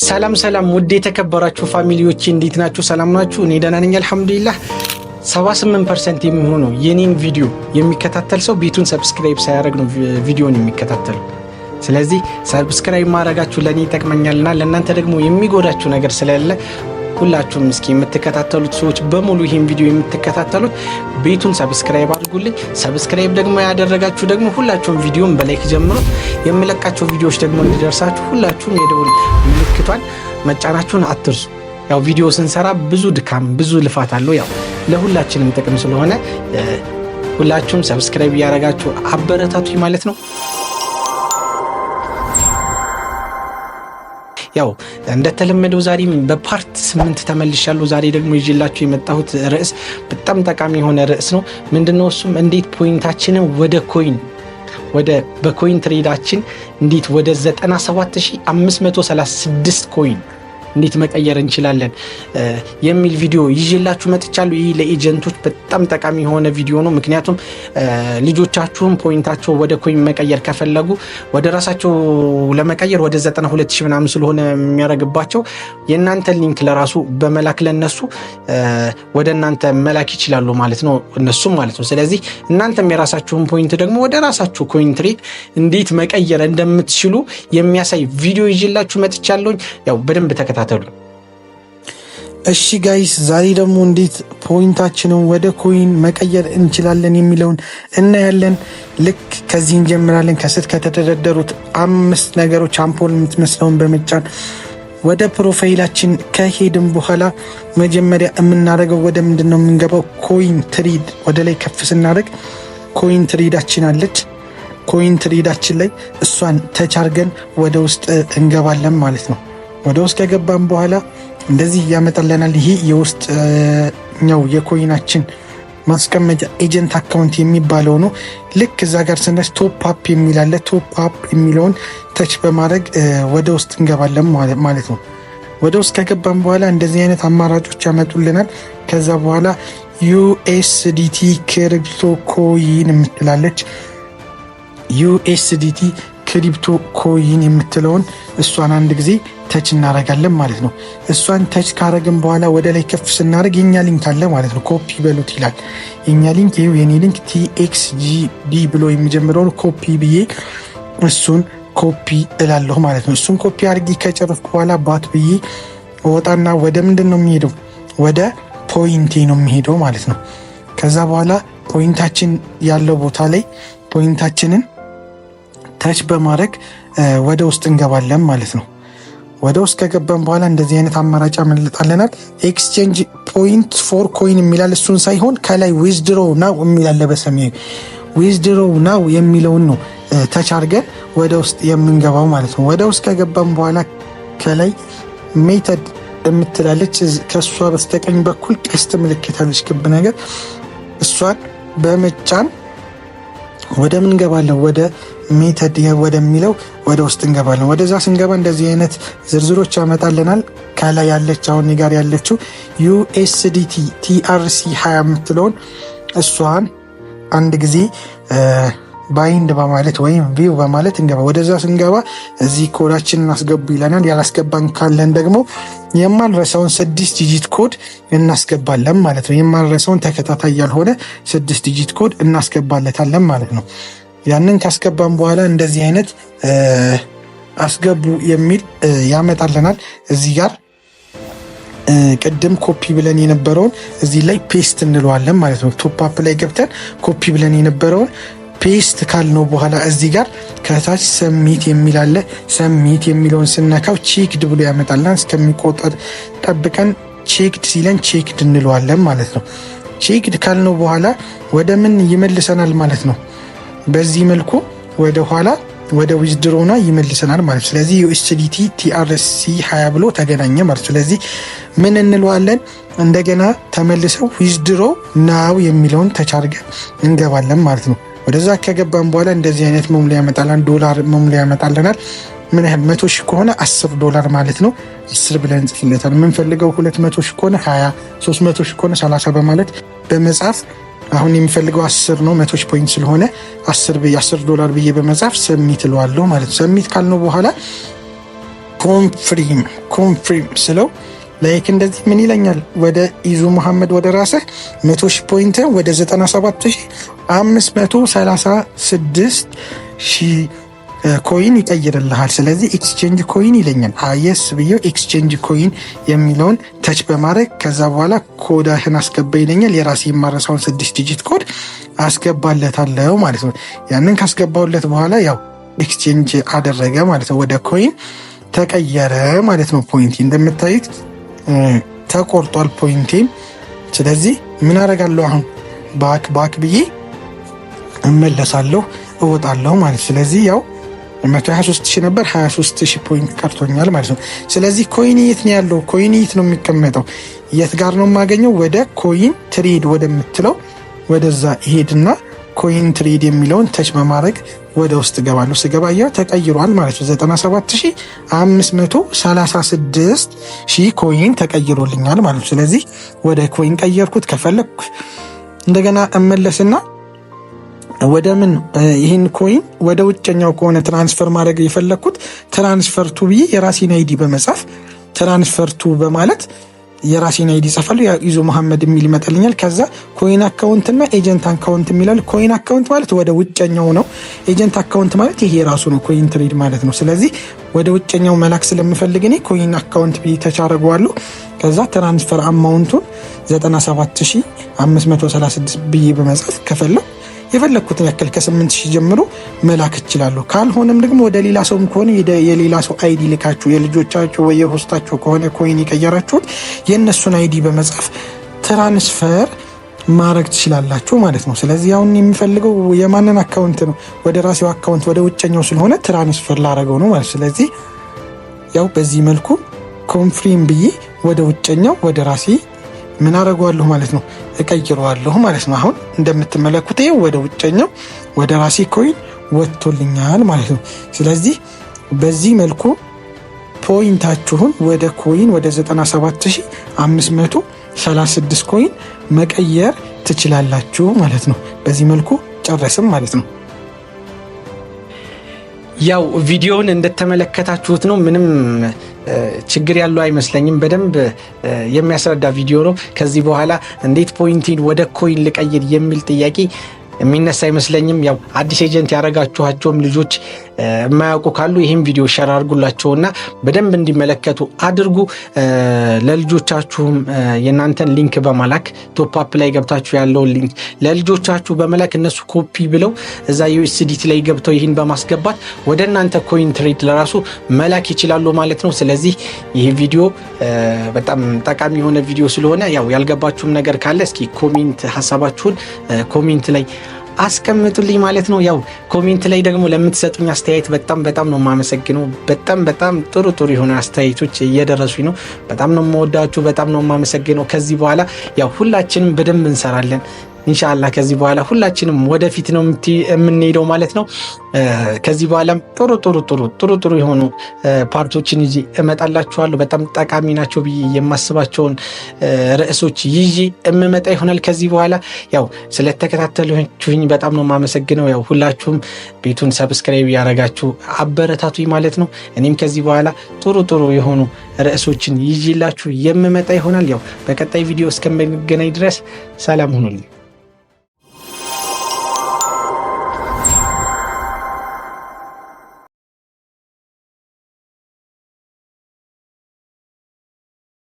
ሰላም ሰላም ውድ የተከበራችሁ ፋሚሊዎች እንዴት ናችሁ? ሰላም ናችሁ? እኔ ደህና ነኝ አልሐምዱሊላህ። 78% የሚሆነው የኔን ቪዲዮ የሚከታተል ሰው ቤቱን ሰብስክራይብ ሳያደርግ ነው ቪዲዮን የሚከታተለው። ስለዚህ ሰብስክራይብ ማድረጋችሁ ለኔ ይጠቅመኛልና ለእናንተ ደግሞ የሚጎዳችሁ ነገር ስለሌለ ሁላችሁም እስኪ የምትከታተሉት ሰዎች በሙሉ ይሄን ቪዲዮ የምትከታተሉት ቤቱን ሰብስክራይብ አድርጉልኝ። ሰብስክራይብ ደግሞ ያደረጋችሁ ደግሞ ሁላችሁም ቪዲዮን በላይክ ጀምሩት። የምለቃቸው ቪዲዮዎች ደግሞ እንዲደርሳችሁ ሁላችሁም የደወል ምልክቷን መጫናችሁን አትርሱ። ያው ቪዲዮ ስንሰራ ብዙ ድካም ብዙ ልፋት አለው። ያው ለሁላችንም ጥቅም ስለሆነ ሁላችሁም ሰብስክራይብ ያደረጋችሁ አበረታቱኝ ማለት ነው። ያው እንደተለመደው ዛሬም በፓርት 8 ተመልሻለሁ። ዛሬ ደግሞ ይዤላችሁ የመጣሁት ርዕስ በጣም ጠቃሚ የሆነ ርዕስ ነው። ምንድነው እሱም እንዴት ፖይንታችንን በኮይን ትሬዳችን እንዴት ወደ 97536 ኮይን እንዴት መቀየር እንችላለን የሚል ቪዲዮ ይዤላችሁ መጥቻለሁ። ይህ ለኤጀንቶች በጣም ጠቃሚ የሆነ ቪዲዮ ነው። ምክንያቱም ልጆቻችሁም ፖይንታቸው ወደ ኮይን መቀየር ከፈለጉ ወደ ራሳቸው ለመቀየር ወደ 92000 ምናምን ስለሆነ የሚያደርግባቸው የእናንተ ሊንክ ለራሱ በመላክ ለነሱ ወደ እናንተ መላክ ይችላሉ ማለት ነው፣ እነሱም ማለት ነው። ስለዚህ እናንተም የራሳችሁን ፖይንት ደግሞ ወደ ራሳችሁ ኮይን ትሬድ እንዴት መቀየር እንደምትችሉ የሚያሳይ ቪዲዮ ይዤላችሁ መጥቻለሁ። ያው በደንብ ተከታተሉ። እሺ ጋይስ፣ ዛሬ ደግሞ እንዴት ፖይንታችንን ወደ ኮይን መቀየር እንችላለን የሚለውን እናያለን። ልክ ከዚህ እንጀምራለን። ከስር ከተደረደሩት 5 ነገሮች አምፖል የምትመስለውን በመጫን ወደ ፕሮፋይላችን ከሄድን በኋላ መጀመሪያ የምናደርገው ወደ ምንድነው የምንገባው? ኮይን ትሬድ ወደ ላይ ከፍ ስናደርግ ኮይን ትሬዳችን አለች። ኮይን ትሬዳችን ላይ እሷን ተቻርገን ወደ ውስጥ እንገባለን ማለት ነው። ወደ ውስጥ ከገባን በኋላ እንደዚህ ያመጣልናል። ይሄ የውስጥኛው የኮይናችን ማስቀመጫ ኤጀንት አካውንት የሚባለው ነው። ልክ እዛ ጋር ስነስ ቶፕ አፕ የሚላለ ቶፕ አፕ የሚለውን ተች በማድረግ ወደ ውስጥ እንገባለን ማለት ነው። ወደ ውስጥ ከገባን በኋላ እንደዚህ አይነት አማራጮች ያመጡልናል። ከዛ በኋላ ዩኤስዲቲ ክሪፕቶ ኮይን የምትላለች ዩኤስዲቲ ክሪፕቶ ኮይን የምትለውን እሷን አንድ ጊዜ ተች እናደርጋለን ማለት ነው። እሷን ተች ካረግን በኋላ ወደ ላይ ከፍ ስናደርግ የኛ ሊንክ አለ ማለት ነው። ኮፒ በሉት ይላል። የኛ ሊንክ ይሄው የኔ ሊንክ TXGD ብሎ የሚጀምረውን ኮፒ ብዬ እሱን ኮፒ እላለሁ ማለት ነው። እሱን ኮፒ አድርጌ ከጨረስኩ በኋላ ባት ብዬ ወጣና ወደ ምንድን ነው የሚሄደው? ወደ ፖይንቴ ነው የሚሄደው ማለት ነው። ከዛ በኋላ ፖይንታችን ያለው ቦታ ላይ ፖይንታችንን ተች በማድረግ ወደ ውስጥ እንገባለን ማለት ነው። ወደ ውስጥ ከገባን በኋላ እንደዚህ አይነት አማራጭ ያመልጣልናል። ኤክስቼንጅ ፖይንት ፎር ኮይን የሚላል እሱን ሳይሆን ከላይ ዊዝድሮ ናው የሚላል በሰማያዊ ዊዝድሮ ናው የሚለውን ነው ተች አድርገን ወደ ውስጥ የምንገባው ማለት ነው። ወደ ውስጥ ከገባን በኋላ ከላይ ሜተድ የምትላለች ከሷ በስተቀኝ በኩል ቀስት ምልክት አለች ክብ ነገር፣ እሷን በመጫን ወደ ምን እንገባለን? ወደ ሜተድ ወደሚለው ወደ ውስጥ እንገባለን። ወደዛ ስንገባ እንደዚህ አይነት ዝርዝሮች ያመጣልናል። ከላይ ያለች አሁን ጋር ያለችው USDT TRC 20 የምትለውን እሷን አንድ ጊዜ ባይንድ በማለት ወይም ቪው በማለት እንገባ። ወደዛ ስንገባ እዚህ ኮዳችንን አስገቡ ይለናል። ያላስገባን ካለን ደግሞ የማንረሳውን 6 ዲጂት ኮድ እናስገባለን ማለት ነው። የማንረሳውን ተከታታይ ያልሆነ 6 ዲጂት ኮድ እናስገባለታለን ማለት ነው። ያንን ካስገባን በኋላ እንደዚህ አይነት አስገቡ የሚል ያመጣልናል። እዚህ ጋር ቅድም ኮፒ ብለን የነበረውን እዚህ ላይ ፔስት እንለዋለን ማለት ነው። ቶፕ አፕ ላይ ገብተን ኮፒ ብለን የነበረውን ፔስት ካልነው በኋላ እዚህ ጋር ከታች ሰሚት የሚል አለ። ሰሚት የሚለውን ስነካው ቼክድ ብሎ ያመጣልናል። እስከሚቆጠር ጠብቀን ቼክድ ሲለን ቼክድ እንለዋለን ማለት ነው። ቼክድ ካልነው በኋላ ወደ ምን ይመልሰናል ማለት ነው። በዚህ መልኩ ወደ ኋላ ወደ ዊዝድሮና ይመልሰናል ማለት ነው። ስለዚህ USDT TRC 20 ብሎ ተገናኘ ማለት ነው። ስለዚህ ምን እንለዋለን? እንደገና ተመልሰው ዊዝድሮ ናው የሚለውን ተቻርገን እንገባለን ማለት ነው። ወደዛ ከገባን በኋላ እንደዚህ አይነት መሙያ ያመጣልናል። ዶላር መሙያ ያመጣልናል። ምን ያህል 100 ሺህ ከሆነ $10 ማለት ነው። 10 ብለን እንጽፍለታል። የምንፈልገው 200 ሺህ ከሆነ 20፣ 300 ሺህ ከሆነ 30 በማለት በመጻፍ አሁን የሚፈልገው 10 ነው። 100 ፖይንት ስለሆነ $10 ብዬ በመጻፍ ሰሚት እለዋለሁ ማለት ነው። ሰሚት ካልነው በኋላ ኮንፍሪም ስለው ላይክ እንደዚህ ምን ይለኛል? ወደ ኢዙ መሐመድ ወደ ራስህ 100,000 ፖይንት ወደ 97,536,000 ኮይን ይቀይርልሃል። ስለዚህ ኤክስቼንጅ ኮይን ይለኛል። አየስ ብዬው ኤክስቼንጅ ኮይን የሚለውን ተች በማድረግ ከዛ በኋላ ኮዳህን አስገባ ይለኛል። የራሴ የማረሳውን 6 ዲጂት ኮድ አስገባለታለሁ ማለት ነው። ያንን ካስገባውለት በኋላ ያው ኤክስቼንጅ አደረገ ማለት ነው። ወደ ኮይን ተቀየረ ማለት ነው። ፖይንት እንደምታዩት ተቆርጧል ፖይንቴም። ስለዚህ ምን አደርጋለሁ አሁን? ባክ ብዬ እመለሳለሁ፣ እወጣለሁ ማለት። ስለዚህ ያው 123,000 ነበር፣ 23,000 ፖይንት ቀርቶኛል ማለት ነው። ስለዚህ ኮይን የት ነው ያለው? ኮይን የት ነው የሚቀመጠው? የት ጋር ነው የማገኘው? ወደ ኮይን ትሬድ ወደምትለው ወደዛ ይሄድና ኮይን ትሬድ የሚለውን ተች በማድረግ ወደ ውስጥ ገባለሁ። ስገባ ያው ተቀይሯል ማለት ነው። 97,536,000 ኮይን ተቀይሮልኛል ማለት ነው። ስለዚህ ወደ ኮይን ቀየርኩት። ከፈለኩ እንደገና እመለስና ወደ ምን ይህን ኮይን ወደ ውጭኛው ከሆነ ትራንስፈር ማድረግ የፈለኩት ትራንስፈርቱ ብዬ የራሴን አይዲ በመጻፍ ትራንስፈርቱ በማለት የራሴን አይዲ ጽፋለሁ። ኢዙ መሐመድ የሚል ይመጣልኛል። ከዛ ኮይን አካውንት እና ኤጀንት አካውንት የሚላል። ኮይን አካውንት ማለት ወደ ውጭኛው ነው። ኤጀንት አካውንት ማለት ይሄ ራሱ ነው፣ ኮይን ትሬድ ማለት ነው። ስለዚህ ወደ ውጭኛው መላክ ስለምፈልግ እኔ ኮይን አካውንት ብዬ ተቻረገዋለሁ። ከዛ ትራንስፈር አማውንቱን 97,536 ብዬ በመጻፍ ከፈለኩ የፈለኩትን ያክል ከ8,000 ጀምሮ መላክ እችላለሁ። ካልሆነም ደግሞ ወደ ሌላ ሰውም ከሆነ የሌላ ሰው አይዲ ልካችሁ የልጆቻችሁ ወይ የሆስታችሁ ከሆነ ኮይን የቀየራችሁት የእነሱን አይዲ በመጻፍ ትራንስፈር ማድረግ ትችላላችሁ ማለት ነው። ስለዚህ አሁን የሚፈልገው የማንን አካውንት ነው? ወደ ራሴው አካውንት ወደ ውጨኛው ስለሆነ ትራንስፈር ላረገው ነው ማለት። ስለዚህ ያው በዚህ መልኩ ኮንፍሪም ብዬ ወደ ውጨኛው ወደ ራሴ ምን አደርገዋለሁ ማለት ነው፣ እቀይረዋለሁ ማለት ነው። አሁን እንደምትመለከቱት ይሄ ወደ ውጨኛው ወደ ራሴ ኮይን ወጥቶልኛል ማለት ነው። ስለዚህ በዚህ መልኩ ፖይንታችሁን ወደ ኮይን ወደ 97,536 ኮይን መቀየር ትችላላችሁ ማለት ነው። በዚህ መልኩ ጨረስም ማለት ነው። ያው ቪዲዮውን እንደተመለከታችሁት ነው። ምንም ችግር ያለው አይመስለኝም። በደንብ የሚያስረዳ ቪዲዮ ነው። ከዚህ በኋላ እንዴት ፖይንቲን ወደ ኮይን ልቀይር የሚል ጥያቄ የሚነሳ አይመስለኝም። ያው አዲስ ኤጀንት ያረጋችኋቸውም ልጆች የማያውቁ ካሉ ይህን ቪዲዮ ሸር አድርጉላቸውና በደንብ እንዲመለከቱ አድርጉ። ለልጆቻችሁም የእናንተን ሊንክ በመላክ ቶፕ አፕ ላይ ገብታችሁ ያለውን ሊንክ ለልጆቻችሁ በመላክ እነሱ ኮፒ ብለው እዛ ዩኤስዲቲ ላይ ገብተው ይህን በማስገባት ወደ እናንተ ኮይን ትሬድ ለራሱ መላክ ይችላሉ ማለት ነው። ስለዚህ ይህ ቪዲዮ በጣም ጠቃሚ የሆነ ቪዲዮ ስለሆነ ያው ያልገባችሁም ነገር ካለ እስኪ ኮሜንት ሀሳባችሁን ኮሜንት ላይ አስቀምጡልኝ ማለት ነው። ያው ኮሜንት ላይ ደግሞ ለምትሰጡኝ አስተያየት በጣም ነው የማመሰግነው። በጣም ጥሩ የሆነ አስተያየቶች እየደረሱኝ ነው። በጣም ነው የምወዳችሁ፣ በጣም ነው የማመሰግነው። ከዚህ በኋላ ያው ሁላችንም በደንብ እንሰራለን ኢንሻአላህ። ከዚህ በኋላ ሁላችንም ወደፊት ነው የምንሄደው ማለት ነው። ከዚህ በኋላም ጥሩ የሆኑ ፓርቶችን ይዤ እመጣላችኋለሁ። በጣም ጠቃሚ ናቸው ብዬ የማስባቸውን ርዕሶች ይዤ እመጣ ይሆናል ከዚህ በኋላ። ያው ስለተከታተላችሁኝ በጣም ነው የማመሰግነው። ያው ሁላችሁም ቤቱን ሰብስክራይብ ያደረጋችሁ አበረታቱኝ ማለት ነው። እኔም ከዚህ በኋላ ጥሩ የሆኑ ርዕሶችን ይዤላችሁ የምመጣ ይሆናል። ያው በቀጣይ ቪዲዮ እስከምንገናኝ ድረስ ሰላም ሁኑልኝ።